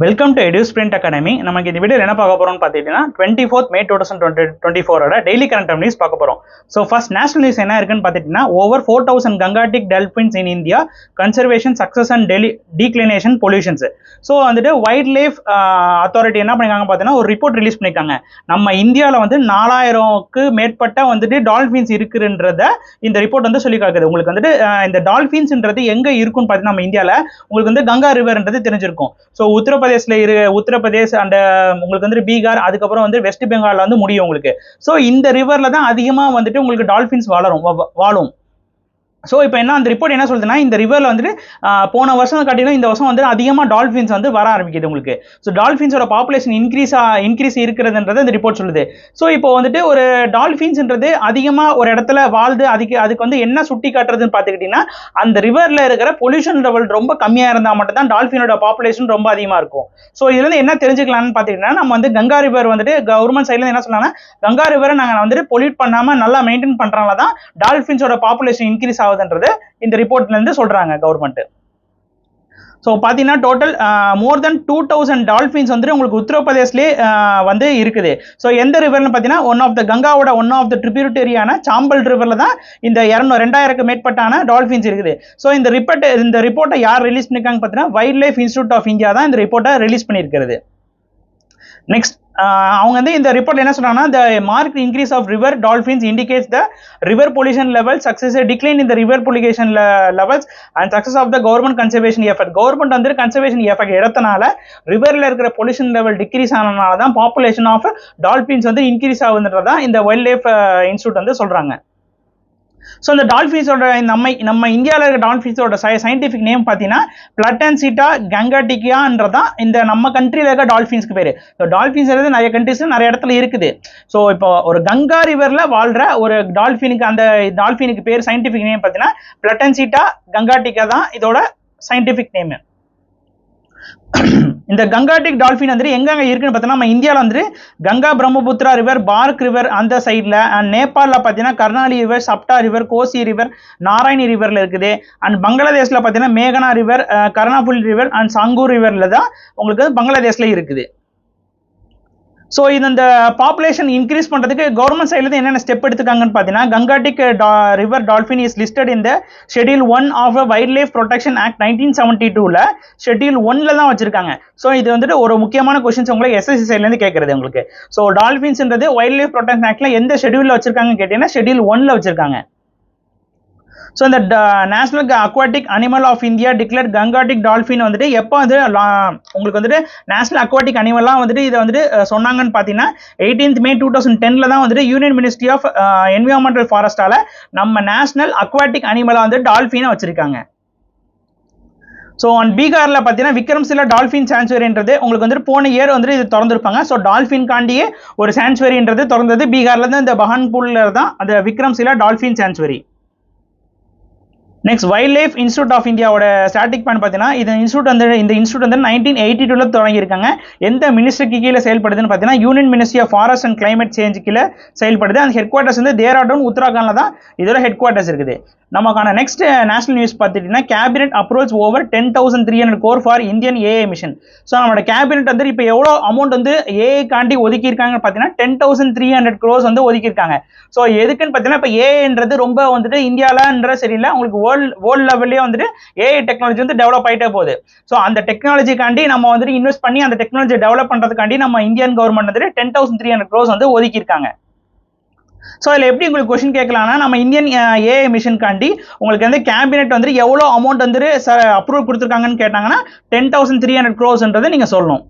Welcome to EduSprint academy. நமக்கு இந்த video என்ன பார்க்க போறோம்னு பார்த்தீங்கன்னா 24th May 2024 daily current news பார்க்க போறோம். ஸோ ஃபர்ஸ்ட் நேஷனல் நியூஸ் என்ன இருக்குன்னு பார்த்துட்டீங்கன்னா over 4000 Gangetic dolphins in India conservation success and declination pollutions. So வந்துட்டு வைல்ட் லைஃப் அத்தாரிட்டி என்ன பண்ணிருக்காங்க பார்த்தீங்கன்னா ஒரு ரிப்போர்ட் ரிலீஸ் பண்ணியிருக்காங்க. நம்ம இந்தியாவில் வந்து 4000க்கு மேற்பட்ட வந்துட்டு டால்ஃபின்ஸ் இருக்குன்றத இந்த ரிப்போர்ட் வந்து சொல்லி காக்குது. உங்களுக்கு வந்துட்டு இந்த டால்ஃபின்ஸ்ன்றது எங்க இருக்குன்னு பார்த்தீங்கன்னா நம்ம இந்தியாவில் உங்களுக்கு வந்து கங்கா ரிவர்ன்றது தெரிஞ்சிருக்கும். ஸோ உத்தரப்பிரதேஷ் அண்ட் உங்களுக்கு வந்து பீகார், அதுக்கப்புறம் வந்து வெஸ்ட் பெங்கால்ல வந்து முடியும் உங்களுக்கு. ஸோ இந்த ரிவர்ல தான் அதிகமா வந்துட்டு உங்களுக்கு டால்ஃபின்ஸ் வாழும். ஸோ இப்போ என்ன அந்த ரிப்போர்ட் என்ன சொல்லுதுன்னா இந்த ரிவரில் வந்துட்டு போன வருஷம் காட்டிலும் இந்த வருஷம் வந்து அதிகமாக டால்ஃபின்ஸ் வந்து வர ஆரம்பிக்குது உங்களுக்கு. ஸோ டால்ஃபின்ஸோட பாப்புலேஷன் இன்க்ரீஸ் இருக்கிறதுன்றது இந்த ரிப்போர்ட் சொல்லுது. ஸோ இப்போ வந்துட்டு ஒரு டால்ஃபின்ஸ்ன்றது அதிகமாக ஒரு இடத்துல வாழ்ந்து அதுக்கு வந்து என்ன சுட்டி காட்டுறதுன்னு பார்த்துக்கிட்டிங்கன்னா அந்த ரிவரில் இருக்கிற பொல்யூஷன் லெவல் ரொம்ப கம்மியாக இருந்தால் மட்டும்தான் டால்ஃபினோட பாப்புலேஷன் ரொம்ப அதிகமாக இருக்கும். ஸோ இதுலேருந்து என்ன தெரிஞ்சுக்கலாம்னு பார்த்துக்கிட்டிங்கன்னா நம்ம வந்து கங்கா ரிவர் வந்துட்டு கவர்மெண்ட் சைட்லேருந்து என்ன சொன்னாங்கன்னா கங்கா ரிவரை நாங்கள் வந்துட்டு பொல்யூட் பண்ணாமல் நல்லா மெயின்டைன் பண்ணுறனால தான் டால்ஃபின்ஸோட பாப்புலேஷன் இன்க்ரீஸ் ஆகுது இந்த ரிப்போர்ட்ல இருந்து சொல்றாங்க கவர்மெண்ட். ஸோ பார்த்தீங்கன்னா டோட்டல் மோர் தென் 2000 டால்ஃபின்ஸ் வந்து உங்களுக்கு உத்தரப்பிரதேஷ்லேயே வந்து இருக்குது. ஸோ எந்த ரிவர்னு பார்த்தீங்கன்னா கங்காவோட ஒன் ஆஃப் த ட்ரிபியூட்டரியான சாம்பல் ரிவரில் தான் இந்த 2000க்கு மேற்பட்டான டால்ஃபின்ஸ் இருக்குது. ஸோ இந்த ரிப்போர்ட்டை யார் ரிலீஸ் பண்ணிருக்காங்க பார்த்தீங்கன்னா wild life institute of India தான் இந்த ரிப்போர்ட்டை ரிலீஸ் பண்ணியிருக்கிறது. நெக்ஸ்ட் அவங்க வந்து இந்த ரிப்போர்ட் என்ன சொல்றாங்கன்னா the marked increase of river dolphins indicates the river pollution level success decline in the river pollution levels and success of the government conservation effort. Government வந்து கன்சர்வேஷன் எஃபெக்ட் எடுத்தனால ரிவர்ல இருக்கிற pollution level degrees ஆனனால தான் population of dolphins வந்து increase ஆகுதுன்றதான் இந்த wild life institute வந்து சொல்றாங்க. So இந்த டால்ஃபின்ஸோட நம்ம இந்தியாவில் இருக்கிற டால்ஃபின்ஸோட சயின்டிஃபிக் நேம் பார்த்தீங்கன்னா பிளட்டன்சிட்டா கங்காட்டிகியான்றதான் இந்த நம்ம கண்ட்ரியில் இருக்க டால்ஃபின்ஸ்க்கு பேர். ஸோ டால்ஃபின்ஸ் நிறைய கண்ட்ரிஸ் நிறைய இடத்துல இருக்குது. ஸோ இப்போ ஒரு கங்கா ரிவரில் வாழ்கிற ஒரு டால்ஃபினுக்கு பேர் சயின்டிஃபிக் நேம் பார்த்தீங்கன்னா பிளட்டன்சிட்டா கங்காட்டிகா தான் இதோட சயின்டிஃபிக் நேம். இந்த கங்காட்டிக் டால்ஃபின் வந்து எங்க இருக்குன்னு பார்த்தீங்கன்னா நம்ம இந்தியாவில் வந்து கங்கா பிரம்மபுத்திரா ரிவர், பார்க் ரிவர் அந்த சைடில், அண்ட் நேபாளில் பார்த்தீங்கன்னா Karnali river, Sapta river, Kosi river, Narayani ரிவரில் இருக்குது. அண்ட் பங்களாதேஷில் பார்த்தீங்கன்னா மேகனா ரிவர், கர்ணாபுலி ரிவர் அண்ட் சங்கூர் ரிவரில் தான் உங்களுக்கு பங்களாதேஷில் இருக்குது. ஸோ இந்த பாப்புலேஷன் இன்க்ரீஸ் பண்ணுறதுக்கு கவர்மெண்ட் சைட்லேருந்து என்னென்ன ஸ்டெப் எடுத்துக்காங்கன்னு பார்த்தீங்கன்னா Gangetic river dolphin is listed இந்த schedule 1 of wild life protection act 1972 schedule 1 தான் வச்சிருக்காங்க. ஸோ இது வந்துட்டு ஒரு முக்கியமான கொஸ்டின்ஸ் உங்களுக்கு எஸ்எஸ்சி சைட்லேருந்து கேட்கறது உங்களுக்கு. ஸோ டால்ஃபின்ஸ்ன்றது வைல்ட் லைஃப் ப்ரொடெக்ஷன் ஆக்ட்ல எந்த ஷெட்யூலில் வச்சிருக்காங்கன்னு கேட்டீங்கன்னா ஷெட்யூல் 1 வச்சிருக்காங்க. ஸோ இந்த national aquatic animal of India declared Gangetic dolphin வந்துட்டு எப்போ வந்து உங்களுக்கு வந்துட்டு நேஷனல் அக்வாட்டிக் அனிமல்லாம் வந்துட்டு இதை வந்துட்டு சொன்னாங்கன்னு பார்த்தீங்கன்னா 18th May 2010 தான் வந்துட்டு யூனியன் மினிஸ்ட்ரி ஆஃப் என்விரான்மெண்டல் ஃபாரஸ்டால நம்ம நேஷனல் அக்வாட்டிக் அனிமலாக வந்து டால்ஃபினை வச்சிருக்காங்க. ஸோ பீகாரில் பார்த்தீங்கன்னா விக்ரம்சிலா டால்ஃபின் சான்ச்சுவரின்றது உங்களுக்கு வந்துட்டு போன இயர் வந்துட்டு இது திறந்துருப்பாங்க. ஸோ டால்ஃபின் காண்டியே ஒரு சான்ச்சுவரின்றது திறந்தது பீகார்ல இருந்து இந்த பஹான்பூர்ல தான் அந்த Vikramshila dolphin sanctuary. Next wild life institute of இந்தியாவோட ஸ்டாட்டிக் பாயிண்ட் பார்த்தீங்கன்னா இந்த இன்ஸ்டியூட் வந்து 1982 தொடங்கியிருக்காங்க. எந்த மினிஸ்ட்ரிக்கு கீழே செயல்படுதுன்னு பார்த்தீங்கன்னா union ministry of forest and climate change கீழே செயல்படுது. அந்த ஹெட் குவார்ட்டர்ஸ் வந்து தேராடூன் உத்தராகண்ட்ல தான் இதோட ஹெட் குவார்ட்டர்ஸ் இருக்குது. நமக்கான நெக்ஸ்ட் நேஷனல் நியூஸ் பார்த்துட்டீங்கன்னா cabinet approach over 10,300 crore for Indian AI mission. So நம்மளோட கேபினெட் வந்து இப்போ எவ்வளோ அமௌண்ட் வந்து ஏஐ காண்டி ஒதுக்கியிருக்காங்கன்னு பார்த்தீங்கன்னா 10,300 crores வந்து ஒதுக்கியிருக்காங்க. ஸோ எதுக்குன்னு பார்த்தீங்கன்னா இப்போ ஏஐன்றது ரொம்ப வந்துட்டு இந்தியாவிலன்ற சரியில்லை உங்களுக்கு வேர்ல்ட் லெவல்லே வந்துட்டு ஏஐ டெக்னாலஜி வந்து டெவலப் ஆகிட்டே போகுது. ஸோ அந்த டெக்னாலஜிக்காண்டி நம்ம வந்துட்டு இன்வெஸ்ட் பண்ணி அந்த டெக்னாலஜி டெவலப் பண்ணுறதுக்காண்டி நம்ம இந்தியன் கவர்மெண்ட் வந்துட்டு 10,300 crores வந்து ஒதுக்கியிருக்காங்க. ஸோ அதில் எப்படி உங்களுக்கு கொஸ்டின் கேட்கலாம்னா நம்ம இந்தியன் ஏஐ மிஷன் காண்டி உங்களுக்கு வந்து கேபினெட் வந்துட்டு எவ்வளோ அமௌண்ட் வந்துட்டு அப்ரூவல் கொடுத்துருக்காங்கன்னு கேட்டாங்கன்னா 10,300 crores நீங்கள் சொல்லணும்.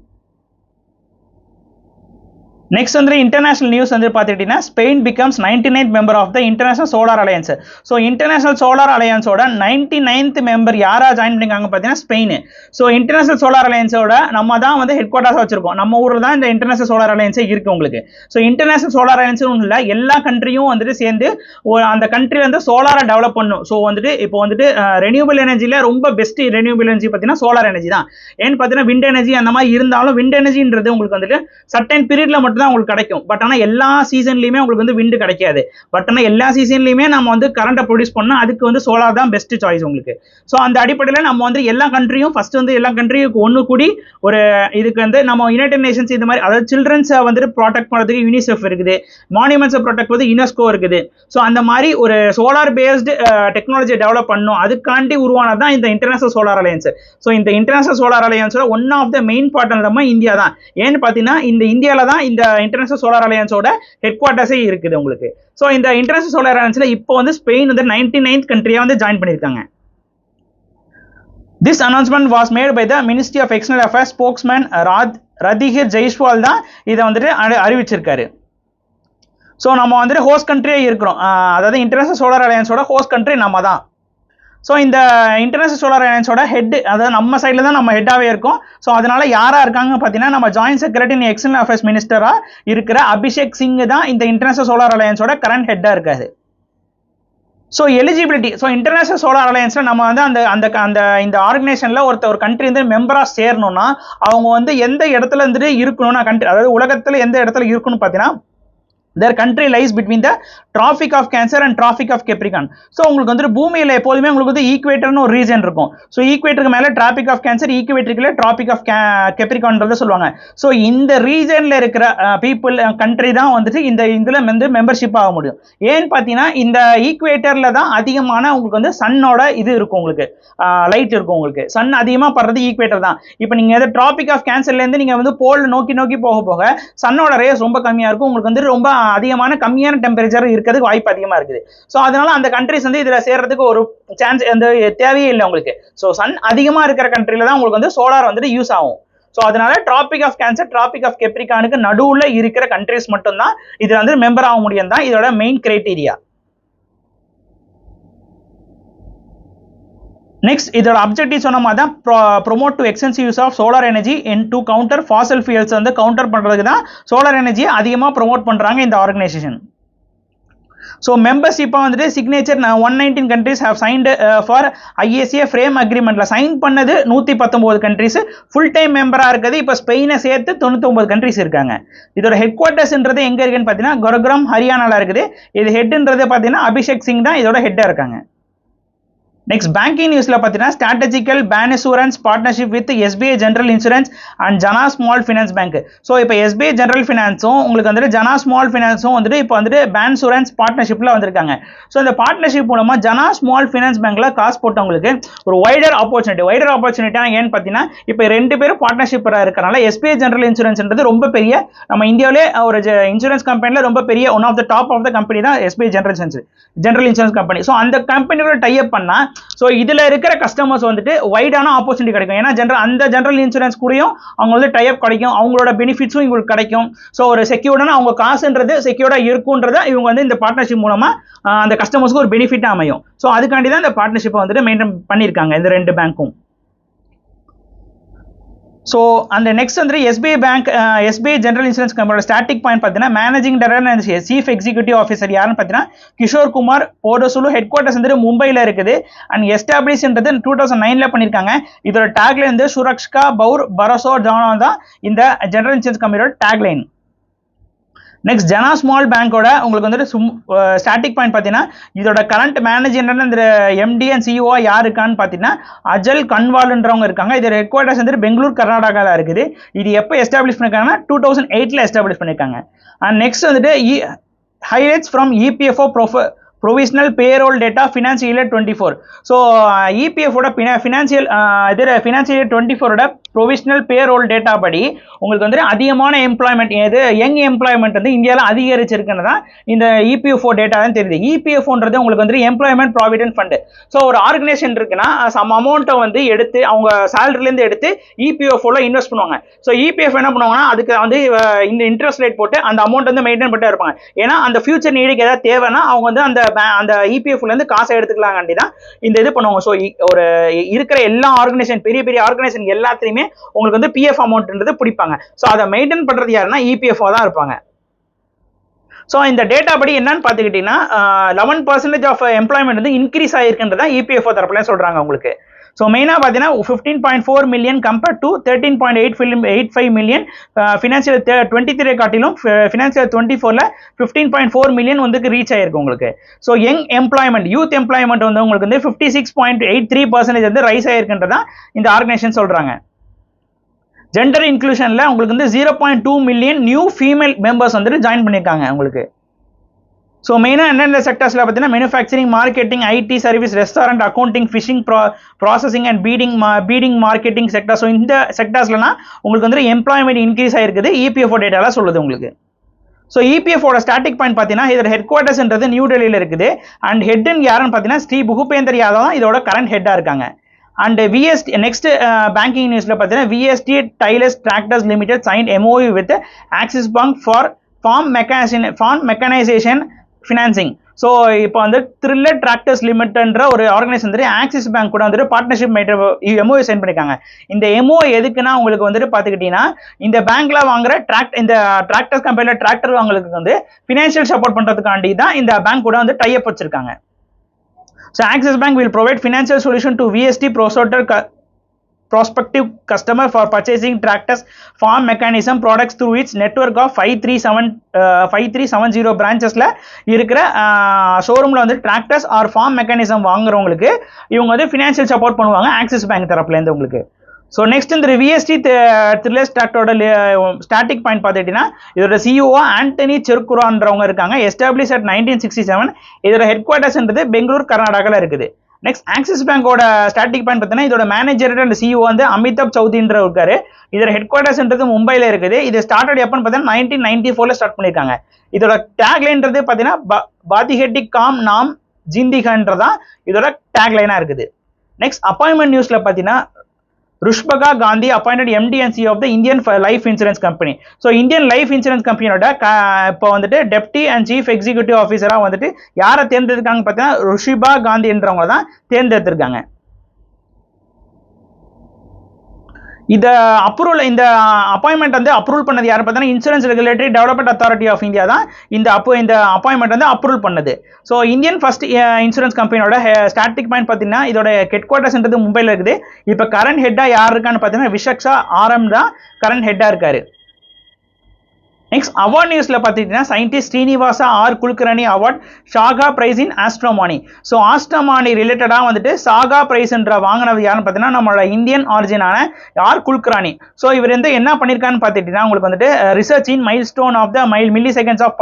நெக்ஸ்ட் வந்து இன்டர்நேஷனல் நியூஸ் வந்து பார்த்துக்கிட்டீங்கன்னா Spain becomes 99th member of the international solar alliance. So international solar அலையன்ஸோட 99th மெம்பர் யாரா ஜாயின் பண்ணிருக்காங்க பார்த்தீங்கன்னா ஸ்பெயின். ஸோ இன்டர்நேஷனல் சோலார் அலையன்ஸோட நம்ம தான் வந்து ஹெட் குவார்ட்டர்ஸ் வச்சிருக்கோம். நம்ம ஊரில் தான் இந்த இன்டர்நேஷனல் சோலார் அலையன்ஸே இருக்கு உங்களுக்கு. ஸோ இன்டர்நேஷனல் சோலார் அலையன்ஸ் இல்லை எல்லா கண்ட்ரியும் வந்துட்டு சேர்ந்து அந்த கண்ட்ரி வந்து சோலாரை டெவலப் பண்ணும். ஸோ வந்துட்டு இப்போ வந்துட்டு ரெனியூபிள் எனர்ஜியில் ரொம்ப பெஸ்ட் ரெனியூபிள் எனர்ஜி பார்த்தீங்கன்னா சோலார் எனர்ஜி தான். ஏன்னு பார்த்தீங்கன்னா விண்ட் எனர்ஜி அந்த மாதிரி இருந்தாலும் விண்ட் எனர்ஜின்றது உங்களுக்கு வந்துட்டு சர்டன் பீரியட்ல மட்டும் மட்டும் தான் உங்களுக்கு கிடைக்கும். பட் ஆனால் எல்லா சீசன்லையுமே உங்களுக்கு வந்து விண்டு கிடைக்காது. பட் ஆனால் எல்லா சீசன்லையுமே நம்ம வந்து கரண்ட்டை ப்ரொடியூஸ் பண்ணால் அதுக்கு வந்து சோலார் தான் பெஸ்ட் சாய்ஸ் உங்களுக்கு. ஸோ அந்த அடிப்படையில் நம்ம வந்து எல்லா கண்ட்ரியும் ஃபர்ஸ்ட் வந்து எல்லா கண்ட்ரியும் ஒன்று கூடி ஒரு இதுக்கு வந்து நம்ம யுனைடெட் நேஷன்ஸ் இந்த மாதிரி, அதாவது சில்ட்ரன்ஸை வந்துட்டு ப்ரொடெக்ட் பண்ணுறதுக்கு யூனிசெஃப் இருக்குது, மானுமெண்ட்ஸை ப்ரொடெக்ட் பண்ணுறது யுனெஸ்கோ இருக்குது. ஸோ அந்த மாதிரி ஒரு சோலார் பேஸ்டு டெக்னாலஜியை டெவலப் பண்ணணும், அதுக்காண்டி உருவானது தான் இந்த இன்டர்நேஷனல் சோலார் அலையன்ஸ். ஸோ இந்த இன்டர்நேஷனல் சோலார் அலையன்ஸோட one of the main partner நம்ம இந்தியா தான். ஏன்னு பார்த்தீங்கன்னா இந்த இந்தியாவில் தான் இந்த இன்டர்நேஷனல் சோலார் அலையன்ஸோட ஹெட் குவார்ட்டர்ஸே இருக்குது உங்களுக்கு. ஸோ இந்த இன்டர்நேஷனல் சோலார் அலையன்ஸில் இப்போ வந்து ஸ்பெயின் வந்து 99th கண்ட்ரியாக வந்து ஜாயின் பண்ணியிருக்காங்க. This announcement was made by the Ministry of External Affairs spokesman ரதிகர் Jaiswal தான் இதை வந்துட்டு அறிவிச்சிருக்காரு. ஸோ நம்ம வந்துட்டு ஹோஸ்ட் கண்ட்ரியே இருக்கிறோம், அதாவது இன்டர்நேஷனல் சோலார் அலையன்ஸோட ஹோஸ்ட் கண்ட்ரி நம்ம தான். ஸோ இந்த இன்டர்நேஷனல் சோலார் அலையன்ஸோட ஹெட், அதாவது நம்ம சைடில் தான் நம்ம ஹெட்டாகவே இருக்கும். ஸோ அதனால யாராக இருக்காங்க பார்த்தீங்கன்னா நம்ம joint secretary in external affairs மினிஸ்டராக இருக்கிற அபிஷேக் சிங் தான் இந்த இன்டர்நேஷனல் சோலார் அலையன்ஸோட கரண்ட் ஹெட்டாக இருக்காது. So eligibility, so international solar அலையன்ஸில் நம்ம வந்து இந்த ஆர்கனைசேஷனில் ஒரு கண்ட்ரி வந்து மெம்பராக சேரணும்னா அவங்க வந்து எந்த இடத்துல இருந்துட்டு இருக்கணும்னா கண்ட்ரி, அதாவது உலகத்தில் எந்த இடத்துல இருக்கணும்னு பார்த்தீங்கன்னா their country lies between the Tropic of Cancer and Tropic of Capricorn. So உங்களுக்கு வந்து பூமியில் எப்போதுமே உங்களுக்கு வந்து ஈக்குவேட்டர்னு ஒரு ரீஜன் இருக்கும். ஸோ ஈக்குவேட்டருக்கு மேலே Tropic of Cancer, ஈக்குவேட்டருக்கு Tropic of Capricorn சொல்லுவாங்க. ஸோ இந்த ரீஜனில் இருக்கிற பீப்புள் கண்ட்ரி தான் வந்துட்டு இந்த இதில் வந்து மெம்பர்ஷிப் ஆக முடியும். ஏன்னு பார்த்தீங்கன்னா இந்த ஈக்குவேட்டரில் தான் அதிகமான உங்களுக்கு வந்து சன்னோட இது இருக்கும், உங்களுக்கு லைட் இருக்கும். உங்களுக்கு சன் அதிகமாக படுறது ஈக்குவேட்டர் தான். இப்போ நீங்கள் வந்து Tropic of Cancerலேருந்து நீங்கள் வந்து போல் நோக்கி போக போக சன்னோட ரேஸ் ரொம்ப கம்மியாக இருக்கும். உங்களுக்கு வந்து ரொம்ப அதிகமான கம்மியான டெம்பரேச்சர் இருக்கிறதுக்கு வாய்ப்பு அதிகமாக இருக்குது. ஸோ அதனால அந்த கண்ட்ரிஸ் வந்து இதில் சேர்றதுக்கு ஒரு சான்ஸ் அந்த தேவையே இல்லை உங்களுக்கு. ஸோ சன் அதிகமாக இருக்கிற கண்ட்ரில தான் உங்களுக்கு வந்து சோலார் வந்துட்டு யூஸ் ஆகும். ஸோ அதனால Tropic of Cancer, Tropic of Capricorn நடுவில் இருக்கிற கண்ட்ரிஸ் மட்டும்தான் இதில் வந்து மெம்பர் ஆக முடியும் தான் இதோட மெயின் கிரைட்டீரியா. நெக்ஸ்ட் இதோட அப்ஜெக்டிவ் சொன்ன மாதிரி தான் promote to extensive use of solar energy in to counter fossil fuels வந்து கவுண்டர் பண்ணுறதுக்கு தான் சோலார் எனர்ஜியை அதிகமாக ப்ரொமோட் பண்ணுறாங்க இந்த ஆர்கனைசேஷன். ஸோ மெம்பர்ஷிப்பாக வந்துட்டு signature 119 countries have signed for IACA frame அக்ரிமெண்ட்டில் சைன் பண்ணது 119 கண்ட்ரிஸ். ஃபுல் டைம் மெம்பராக இருக்குது இப்போ ஸ்பெயினை சேர்த்து 99 கண்ட்ரிஸ் இருக்காங்க. இதோட ஹெட் குவார்ட்டர்ஸ்ன்றது எங்கே இருக்குன்னு பார்த்தீங்கன்னா குருகிராம் ஹரியானாவில் இருக்குது. இது ஹெட்ன்றது பார்த்தீங்கன்னா அபிஷேக் சிங் தான் இதோட ஹெட்டாக இருக்காங்க. நெக்ஸ்ட் பேங்கிங் நியூஸ்ல பார்த்தீங்கன்னா strategical bancassurance partnership with SBI general insurance and Jana small finance bank. So இப்போ SBI ஜெனரல் ஃபினான்ஸும் உங்களுக்கு வந்துட்டு ஜனா ஸ்மால் ஃபினான்ஸும் வந்துட்டு இப்போ வந்துட்டு பேன்சூரன்ஸ் பார்ட்னர்ஷிப்ல வந்திருக்காங்க. ஸோ இந்த பார்ட்னர்ஷிப் மூலமா ஜனா ஸ்மால் ஃபினான்ஸ் பேங்க்ல காசு போட்டவங்களுக்கு ஒரு வைடர் ஆப்பர்ச்சுனிட்டினா ஏன்னு பார்த்தீங்கன்னா இப்போ ரெண்டு பேரும் பார்ட்னர்ஷிப் இருக்கிறனால SBI ஜெனரல் இன்சூரன்ஸ்ன்றது ரொம்ப பெரிய நம்ம இந்தியாவிலே ஒரு இன்சூரன்ஸ் கம்பெனியில் ரொம்ப பெரிய one of the top of the company தான் SBI general insurance company. So அந்த கம்பெனியோட டைப் பண்ணா ஸோ இதில் இருக்கிற கஸ்டமர்ஸ் வந்துட்டு வைடான ஆப்பர்ச்சுனிட்டி கிடைக்கும். ஏன்னா அந்த ஜெனரல் இன்சூரன்ஸ் கூடயும் அவங்க வந்து டைப் கிடைக்கும், அவங்களோட பெனிஃபிட்ஸும் இவங்களுக்கு கிடைக்கும். ஸோ ஒரு செக்யூர்டான அவங்க காசுன்றது செக்யூர்டாக இருக்குன்றத இவங்க வந்து இந்த பார்ட்னர்ஷிப் மூலமாக அந்த கஸ்டமர்ஸ்க்கு ஒரு பெனிஃபிட்டாக அமையும். ஸோ அதுக்காண்டி தான் இந்த பார்ட்னர்ஷிப்பை வந்துட்டு மெயின்டைன் பண்ணியிருக்காங்க இந்த ரெண்டு பேங்க்கும். ஸோ அந்த நெக்ஸ்ட் வந்து SBI ஜெனரல் இன்சூரன்ஸ் கம்பெனியோட ஸ்டார்டிங் பாயிண்ட் பார்த்தீங்கன்னா managing director and chief executive officer யாருன்னு பார்த்தீங்கன்னா கிஷோர் குமார் போடோசுலு. ஹெட் குவார்ட்டர்ஸ் வந்து மும்பையில் இருக்குது அண்ட் எஸ்டாப்ளிஷ்ன்றது 2009 பண்ணியிருக்காங்க. இதோட டேக்லைன் வந்து சுரக்ஷா பௌர் பரோசோ ஜானா தான் இந்த ஜெனரல் இன்சூரன்ஸ் கம்பெனியோட டேக்லைன். நெக்ஸ்ட் ஜனா ஸ்மால் பேங்கோட உங்களுக்கு வந்துட்டு ஸ்டார்டிங் பாயிண்ட் பார்த்தீங்கன்னா இதோட கரண்ட் மேனேஜர் இந்த MD அண்ட் CEO யார் இருக்கான்னு பார்த்தீங்கன்னா அஜல் கன்வால்ன்றவங்க இருக்காங்க. இதோட ஹெட் குவார்ட்டர்ஸ் வந்து பெங்களூர் கர்நாடகாவில் இருக்குது. இது எப்போ எஸ்டாப்ளிஷ் பண்ணியிருக்காங்கன்னா 2008 எஸ்டாப்ளிஷ் பண்ணியிருக்காங்க. அண்ட் நெக்ஸ்ட் வந்துட்டு highlights from EPFO provisional payroll data financial year 24. So EPFோட ஃபினான்சியல் இயர் 24ஓட ப்ரொவிஷனல் பேரோல் டேட்டா படி உங்களுக்கு வந்து அதிகமான எம்ப்ளாய்மெண்ட் யங் எம்ப்ளாய்மெண்ட் வந்து இந்தியாவில் அதிகரிச்சிருக்குன்னு தான் இந்த EPFO டேட்டா தான் தெரியுது. EPFோன்றது உங்களுக்கு வந்து எம்ப்ளாய்மெண்ட் ப்ராவிடென்ட் ஃபண்டு. ஸோ ஒரு ஆர்கனைசேஷன் இருக்குன்னா சம் அமௌண்ட்டை வந்து எடுத்து அவங்க சேலரிலேருந்து எடுத்து EPFோல இன்வெஸ்ட் பண்ணுவாங்க. ஸோ EPF என்ன பண்ணுவாங்கன்னா அதுக்கு வந்து இந்த இன்ட்ரெஸ்ட் ரேட் போட்டு அந்த அமௌண்ட் வந்து மெயின்டைன் பண்ணிட்டே இருப்பாங்க. ஏன்னா அந்த ஃபியூச்சர் நீடுக்கு ஏதாவது தேவைன்னா அவங்க வந்து அந்த EPFலேருந்து காசை எடுத்துக்கலாங்காண்டி தான் இந்த இது பண்ணுவாங்க. ஸோ ஒரு இருக்கிற எல்லா ஆர்கனைசேஷன் பெரிய ஆர்கனைசேஷன் எல்லாத்துலையுமே உங்களுக்கு வந்து PF அமௌண்ட்ன்றது பிடிப்பாங்க. ஸோ அதை மெயின்டைன் பண்றது யாருன்னா EPFO தான் இருப்பாங்க. ஸோ இந்த டேட்டா படி என்னன்னு பார்த்துக்கிட்டீங்கன்னா 11% ஆஃப் எம்ப்ளாய்மெண்ட் வந்து இன்க்ரீஸ் ஆகிருக்குன்றதான் EPFO தரப்புல சொல்றாங்க உங்களுக்கு. ஸோ மெயினாக பார்த்தீங்கன்னா 15.4 million compared to 13.85 million financial 23 காட்டிலும் ஃபினான்ஷியல் 24ல 15.4 மில்லியன் வந்து ரீச் ஆயிருக்கு உங்களுக்கு. So young employment youth employment வந்து உங்களுக்கு வந்து 56.83% வந்து ரைஸ் ஆயிருக்குன்றதான் இந்த ஆர்கனைசேஷன் சொல்றாங்க. ஜெண்டர் இன்க்ளூஷன்ல உங்களுக்கு வந்து 0.2 மில்லியன் நியூ ஃபீமேல் மெம்பர்ஸ் வந்துட்டு ஜாயின் பண்ணியிருக்காங்க உங்களுக்கு. ஸோ மெயினாக என்னென்ன செக்டர்ஸில் பார்த்தீங்கன்னா manufacturing, marketing, IT service, restaurant, accounting, fishing, processing and feeding marketing sector. So இந்த செக்டர்ஸ்லாம் உங்களுக்கு வந்து எம்ப்ளாய்மெண்ட் இன்க்ரீஸ் ஆயிருக்குது இபிஎஃப்ஓ டேட்டாலாம் சொல்லுது உங்களுக்கு. ஸோ இபிஎஃப்ஓட ஸ்டாட்டிக் பாயிண்ட் பார்த்தீங்கன்னா இதோட ஹெட் குவார்ட்டர்ஸ்ன்றது நியூ டெல்லியில் இருக்குது. அண்ட் ஹெட்னு யாருன்னு பார்த்தீங்கன்னா ஸ்ரீ புகுபேந்தர் யாதவ் தான் இதோட கரண்ட் ஹெட்டாக இருக்காங்க. அண்ட் விஎஸ்டி நெக்ஸ்ட் பேங்கிங் நியூஸில் பார்த்தீங்கன்னா VST Tillers tractors limited sign MoU with Axis bank for farm mechanization financing. So இப்போ வந்து த்ரில்லர் டிராக்டர்ஸ் லிமிடெட்ன்ற ஒரு ஆர்கனைசேஷன் வந்துட்டு ஆக்சிஸ் பேங்க் கூட வந்துட்டு பார்ட்னர்ஷிப் எம்ஓ சைன் பண்ணியிருக்காங்க. இந்த எம்ஓ எதுக்குன்னா உங்களுக்கு வந்துட்டு பார்த்துக்கிட்டீங்கன்னா இந்த பேங்க்ல வாங்குற இந்த டிராக்டர்ஸ் கம்பெனியில் டிராக்டர் வாங்குறதுக்கு வந்து ஃபினான்ஷியல் சப்போர்ட் பண்ணுறதுக்காண்டி தான் இந்த பேங்க் கூட வந்து டைப் வச்சிருக்காங்க. So axis bank will provide financial solution to VST prospective customer for purchasing tractors farm mechanism products through its network of 5370 branchesல இருக்கிற ஷோரூம்ல வந்து டிராக்டர்ஸ் ஆர் ஃபார்ம் மெக்கானிசம் வாங்குறவங்களுக்கு இவங்க வந்து ஃபினான்ஷியல் சப்போர்ட் பண்ணுவாங்க ஆக்சிஸ் பேங்க் தரப்புல இருந்து உங்களுக்கு. ஸோ நெக்ஸ்ட் இந்த விஎஸ்டி த்ரில்லர்ஸ் டிராக்டரோட ஸ்டாட்டிக் பாயிண்ட் பார்த்துக்கிட்டீங்கன்னா இதோட சிஇஓ ஆண்டனி செர்குரான்றவங்க இருக்காங்க. Establish at 1967. இதோட ஹெட் குவார்ட்டர்ஸ்ன்றது பெங்களூர் கர்நாடகாவில் இருக்குது. நெக்ஸ்ட் ஆக்சிஸ் பேங்கோட ஸ்டாட்டிக் பாயிண்ட் பார்த்தீங்கன்னா இதோட மேனேஜர் அண்ட் சிஇஓ வந்து அமிதாப் சௌத்ரின்ற இருக்காரு. இதோட ஹெட் குவார்ட்டர்ஸ்ன்றது மும்பையில் இருக்குது. இது ஸ்டார்டட் எப்பன்னு பார்த்தீங்கன்னா 1994 ஸ்டார்ட் பண்ணியிருக்காங்க. இதோட டேக்லைன்றது பார்த்தீங்கன்னா பாதிஹெட்டி காம் நாம் ஜிந்திகன்றதான் இதோட டேக்லைனாக இருக்குது. நெக்ஸ்ட் அப்பாயின்மெண்ட் நியூஸில் பார்த்தீங்கன்னா ருஷ்பகா Gandhi appointed MD and CEO of the Indian life insurance company. So Indian life insurance கம்பெனியோட இப்போ வந்துட்டு டெப்டி அண்ட் சீஃப் எக்ஸிக்யூட்டிவ் ஆஃபீஸராக வந்துட்டு யாரை தேர்ந்தெடுக்காங்க பார்த்தீங்கன்னா ருஷிபா காந்தின்றவங்க தான் தேர்ந்தெடுத்திருக்காங்க. இந்த அப்பாயின்மெண்ட் வந்து அப்ரூவல் பண்ணது யாரு பார்த்தீங்கன்னா insurance regulatory development authority of India தான் இந்த அப்பாயின்மெண்ட் வந்து அப்ரூவல் பண்ணது. ஸோ இந்தியன் ஃபர்ஸ்ட் இன்சூரன்ஸ் கம்பெனியோட ஸ்டாட்டிக் பாயிண்ட் பார்த்தீங்கன்னா இதோட ஹெட் குவார்ட்டர்ஸ்ன்றது மும்பையில் இருக்குது. இப்போ கரண்ட் ஹெட்டாக யார் இருக்கான்னு பார்த்தீங்கன்னா விஷக்ஷா ஆர்எம் தான் கரண்ட் ஹெட்டாக இருக்காரு. நெக்ஸ்ட் அவார்ட் நியூஸ்ல பார்த்துக்கிட்டீங்கன்னா scientist Srinivasa R Kulkarni award Shaw prize in astronomy. So astronomy ரிலேட்டடாக வந்துட்டு சாகா பிரைஸ்ன்ற வாங்கினது யாருன்னு பார்த்தீங்கன்னா நம்மளோட இந்தியன் ஆரிஜினான ஆர் குல்கர்னி. ஸோ இவர் வந்து என்ன பண்ணியிருக்கான்னு பார்த்துக்கிட்டீங்கன்னா உங்களுக்கு வந்துட்டு research in milestone of the millisecond of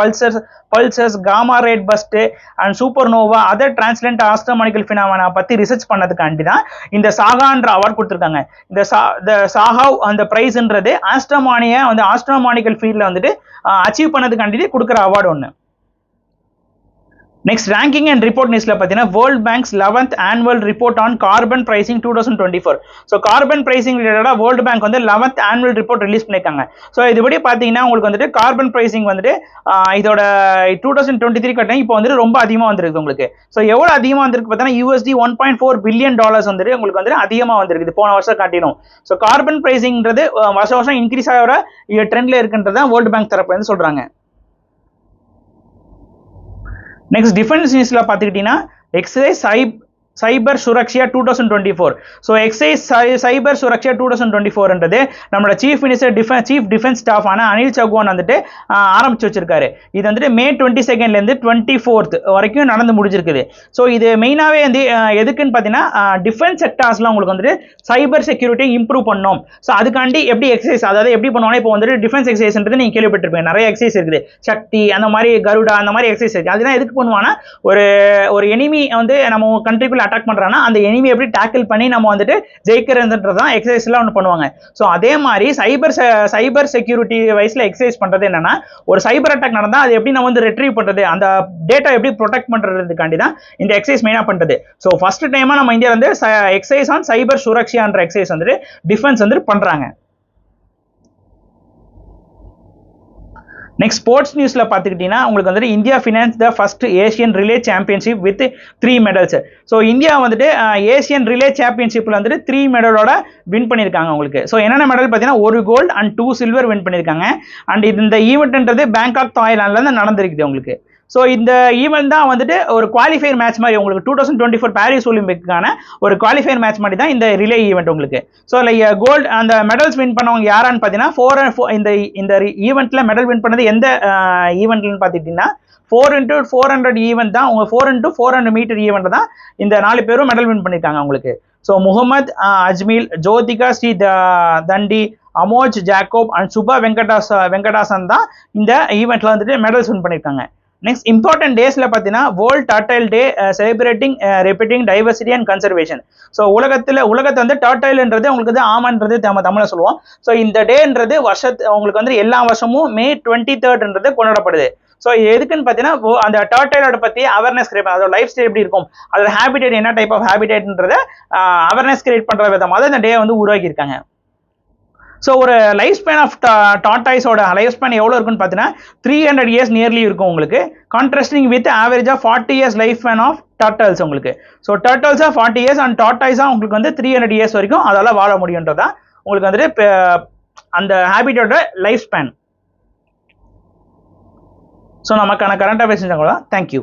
pulsars gamma ray burst and supernova other transient astronomical phenomena பற்றி ரிசர்ச் பண்ணதுக்காண்டி தான் இந்த சாகான்ற அவார்ட் கொடுத்துருக்காங்க. இந்த சாகா அந்த பிரைஸ்ன்றது ஆஸ்ட்ரோமானியை வந்து ஆஸ்ட்ரோமானிக்கல் ஃபீல்டில் வந்துட்டு அச்சீவ் பண்ணதுக்காண்டி கொடுக்குற அவார்டு ஒன்று. நெக்ஸ்ட் ரேங்கிங் அண்ட் ரிப்போர்ட் நியூஸ்ல பார்த்தீங்கன்னா world banks 11th annual report on carbon pricing 2024. So carbon pricing ரிலேட்டடாக வேர்ல்டு பேங்க் வந்து 11th ஆனுவல் ரிப்போர்ட் ரிலீஸ் பண்ணியிருக்காங்க. ஸோ இதுபடி பார்த்தீங்கன்னா உங்களுக்கு வந்துட்டு கார்பன் பிரைசிங் வந்துட்டு இதோட 2023 கட்டணம் இப்போ வந்துட்டு ரொம்ப அதிகமாக வந்துருக்கு உங்களுக்கு. ஸோ எவ்வளோ அதிகமாக வந்திருக்கு பார்த்தீங்கன்னா $1.4 பில்லியன் வந்துட்டு உங்களுக்கு வந்துட்டு அதிகமாக வந்திருக்குது போன வருஷம் காட்டிலும். ஸோ கார்பன் பிரைசிங்கிறது வருஷம் இன்க்ரீஸ் ஆகிற ட்ரெண்ட்ல இருக்குன்றதான் வேர்ல்டு பேங்க் தரப்புல இருந்து சொல்றாங்க. நெக்ஸ்ட் டிஃபென்ஸ் நியூஸ்ல பார்த்துக்கிட்டீங்கன்னா எக்ஸைஸ் சைபர் சுரக்ஷா 2024. ஸோ எக்ஸைஸ் சைபர் சுரக்ஷா 2024ன்றது நம்மளோட சீஃப் டிஃபென்ஸ் ஸ்டாஃப் ஆன அனில் சௌஹான் வந்துட்டு ஆரம்பிச்சு வச்சிருக்காரு. இது வந்துட்டு May 22nd 24th வரைக்கும் நடந்து முடிஞ்சிருக்குது. ஸோ இது மெயினாகவே வந்து எதுக்குன்னு பார்த்தீங்கன்னா டிஃபென்ஸ் செக்டார்ஸ்லாம் உங்களுக்கு வந்துட்டு சைபர் செக்யூரிட்டி இம்ப்ரூவ் பண்ணணும். ஸோ அதுக்காண்டி எப்படி எக்ஸசைஸ் அதாவது எப்படி பண்ணுவாங்கன்னா இப்போ வந்துட்டு டிஃபென்ஸ் எக்ஸசைஸ்ன்றது நீங்கள் கேள்விப்பட்டிருப்பீங்க. நிறைய எக்ஸசைஸ் இருக்குது, சக்தி அந்த மாதிரி கருடா அந்த மாதிரி எக்ஸசைஸ் இருக்குது. அதெல்லாம் எதுக்கு பண்ணுவாங்கன்னா ஒரு எனிமி வந்து நம்ம கண்ட்ரிக்குள்ள அட்டாக் பண்றாங்கன்னா அந்த எனிமி எப்படி டேக்கிள் பண்ணி நம்ம வந்துட்டு ஜெயிக்கிறதுன்றதான் எக்ஸசைஸ் எல்லாம் ஒன்று பண்ணுவாங்க. ஸோ அதே மாதிரி சைபர் செக்யூரிட்டி வைஸ்ல எக்ஸசைஸ் பண்றது என்னன்னா ஒரு சைபர் அட்டாக் நடந்தா அது எப்படி நம்ம வந்து ரெட்ரீவ் பண்றது அந்த டேட்டா எப்படி ப்ரொடெக்ட் பண்றதுக்காண்டி தான் இந்த எக்ஸசைஸ் மெயினா பண்றது. ஸோ ஃபர்ஸ்ட் டைமா நம்ம இந்தியா வந்து எக்ஸசைஸ் ஆன் சைபர் சுரக்ஷான்ற எக்ஸசைஸ் வந்துட்டு டிஃபென்ஸ் வந்து பண்றாங்க. நெக்ஸ்ட் ஸ்போர்ட்ஸ் நியூஸ்ல பார்த்துக்கிட்டீங்கன்னா உங்களுக்கு வந்துட்டு India finance the first Asian relay championship with 3 medals. So India வந்துட்டு ஏஷியன் ரிலே சாம்பியன்ஷிப்ல வந்துட்டு 3 மெடலோட வின் பண்ணியிருக்காங்க உங்களுக்கு. ஸோ என்னென்ன மெடல் பார்த்தீங்கன்னா 1 கோல்டு அண்ட் 2 சில்வர் வின் பண்ணியிருக்காங்க. அண்ட் இந்த ஈவெண்ட்ன்றது பேங்காக் தாய்லாந்துல இருந்து நடந்திருக்குது உங்களுக்கு. ஸோ இந்த ஈவெண்ட் தான் வந்துட்டு ஒரு குவாலிஃபயர் மேட்ச் மாதிரி உங்களுக்கு 2024 பாரிஸ் ஒலிம்பிக்கான ஒரு குவாலிஃபயர் மேட்ச் மாதிரி தான் இந்த ரிலே ஈவெண்ட் உங்களுக்கு. ஸோ லைக் கோல்டு அந்த மெடல்ஸ் வின் பண்ணவங்க யாரான்னு பார்த்தீங்கன்னா இந்த ஈவெண்ட்ல மெடல் வின் பண்ணது எந்த ஈவெண்ட்லன்னு பார்த்துக்கிட்டீங்கன்னா 4x400 ஈவெண்ட் தான். உங்க 4x400 மீட்டர் ஈவெண்ட் தான் இந்த 4 பேரும் மெடல் வின் பண்ணியிருக்காங்க உங்களுக்கு. ஸோ முகமது அஜ்மீல், ஜோதிகா ஸ்ரீ தண்டி, அமோஜ் ஜாக்கோப் அண்ட் சுபா வெங்கடாசன் தான் இந்த ஈவெண்ட்ல வந்துட்டு மெடல்ஸ் வின் பண்ணியிருக்காங்க. நெக்ஸ்ட் இம்பார்ட்டன்ட் டேஸ்ல பார்த்தீங்கன்னா world turtle day celebrating reptile diversity and conservation. So உலகத்தை வந்து டர்டைல்ன்றது உங்களுக்கு வந்து ஆமன்றது நம்ம தமிழில் சொல்லுவோம். ஸோ இந்த டேன்றது உங்களுக்கு வந்து எல்லா வருஷமும் May 23rd கொண்டாடப்படுது. ஸோ எதுக்குன்னு பார்த்தீங்கன்னா அந்த டர்டைலோட பற்றி அவேர்னஸ் கிரியேட் பண்ண, அதோட லைஃப் ஸ்டைல் எப்படி இருக்கும், அதோட ஹேபிடேட் என்ன டைப் ஆஃப் ஹேபிடேட்ன்றத அவேர்னஸ் கிரியேட் பண்ற விதமாக தான் இந்த டே வந்து உருவாக்கியிருக்காங்க. ஸோ ஒரு லைஃப் ஸ்பேன் ஆஃப் டாட்டாய்ஸோட லைஃப் ஸ்பேன் எவ்வளோ இருக்குன்னு பார்த்தீங்கன்னா 300 years நியர்லி இருக்கும் உங்களுக்கு. கான்ட்ராஸ்டிங் வித் ஆவரேஜாக 40 years life span of turtles உங்களுக்கு. ஸோ டர்டல்ஸாக 40 years அண்ட் டாட்டாய்ஸாக உங்களுக்கு வந்து 300 years வரைக்கும் அதால் வாழ முடியுன்றதா உங்களுக்கு வந்துட்டு அந்த ஹேபிட்டோட லைஃப் ஸ்பேன். ஸோ நமக்கான கரண்ட் அஃபேர்ஸ் செஞ்சாங்களா? தேங்க்யூ.